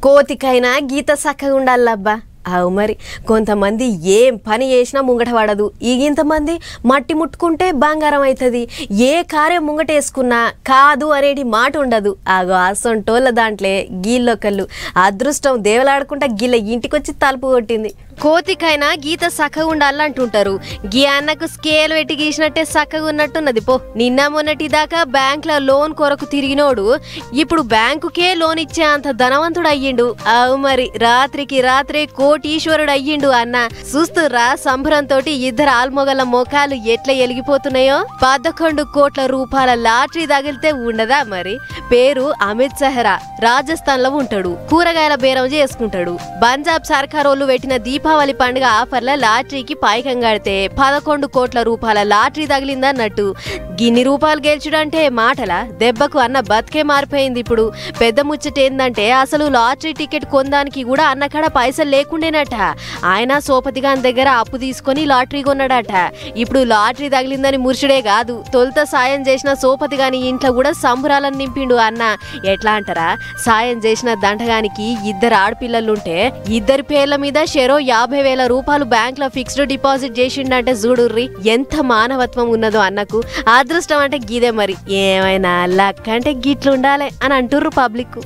కోతికైనా గీత సక్కగా ఉండాలబ్బా. అవు మరి కొంతమంది ఏం పని చేసినా ముంగట పడదు. ఇంతమంది మట్టి ముట్టుకుంటే బంగారం అవుతుంది. ఏ కార్యం ముంగట వేసుకున్నా కాదు అనేటి మాట ఉండదు. ఆగో అసొంటోళ్ళ దాంట్లో గీళ్ళొకళ్ళు అదృష్టం దేవలాడుకుంటా గిల్ల ఇంటికొచ్చి తలుపు కొట్టింది. కోతికైనా గీత సక్కగా ఉండాలంటుంటారు. గీ అన్నకు స్కేల్ పెట్టి గీసినట్టే సక్కగా ఉన్నట్టున్నది పో. నిన్న మొన్నటి దాకా బ్యాంకులో లోన్ కొరకు తిరిగినోడు ఇప్పుడు బ్యాంకుకే లోన్ ఇచ్చే అంత ధనవంతుడు అయ్యిండు. అవు మరి రాత్రికి రాత్రే కోటీశ్వరుడు అయ్యిండు అన్న. చూస్తుర్రా సంబరంతో ఇద్దరు ఆల్మొగల మొఖాలు ఎట్లా ఎలిగిపోతున్నాయో. 11 కోట్ల రూపాయల లాటరీ తగిలితే ఉండదా మరి. పేరు అమిత్ సహరా. రాజస్థాన్ లో ఉంటాడు. కూరగాయల బేరం చేసుకుంటాడు. పంజాబ్ సర్కారోళ్ళు పెట్టిన దీపావళి పండుగ ఆఫర్ల లాటరీకి పైకం కడితే 11 కోట్ల రూపాయల లాటరీ తగిలిందన్నట్టు. గిన్ని రూపాయలు గెలిచుడంటే మాటలా? దెబ్బకు అన్న బతికే మారిపోయింది. ఇప్పుడు పెద్ద ముచ్చటేందంటే అసలు లాటరీ టికెట్ కొనడానికి కూడా అన్నకాడ పైసలు లేకుండేనట. ఆయన సోపతిగాని దగ్గర అప్పు తీసుకొని లాటరీ కొన్నాడట. ఇప్పుడు లాటరీ తగిలిందని మురిషుడే కాదు, తొలుత సాయం చేసిన సోపతిగాని ఇంట్లో కూడా సంబురాలను నింపిండు అన్న. ఎట్లా అంటారా, సాయం చేసిన దంటగానికి 2 ఆడపిల్లలుంటే 2 పేర్ల మీద షెరో 50,000 రూపాయలు బ్యాంక్ లో ఫిక్స్డ్ డిపాజిట్ చేసిండంటే చూడుర్రి ఎంత మానవత్వం ఉన్నదో అన్నకు. అదృష్టం అంటే గిదే మరి. ఏమైనా లక్ అంటే గిట్లుండాలి అని అంటుర్రు పబ్లిక్.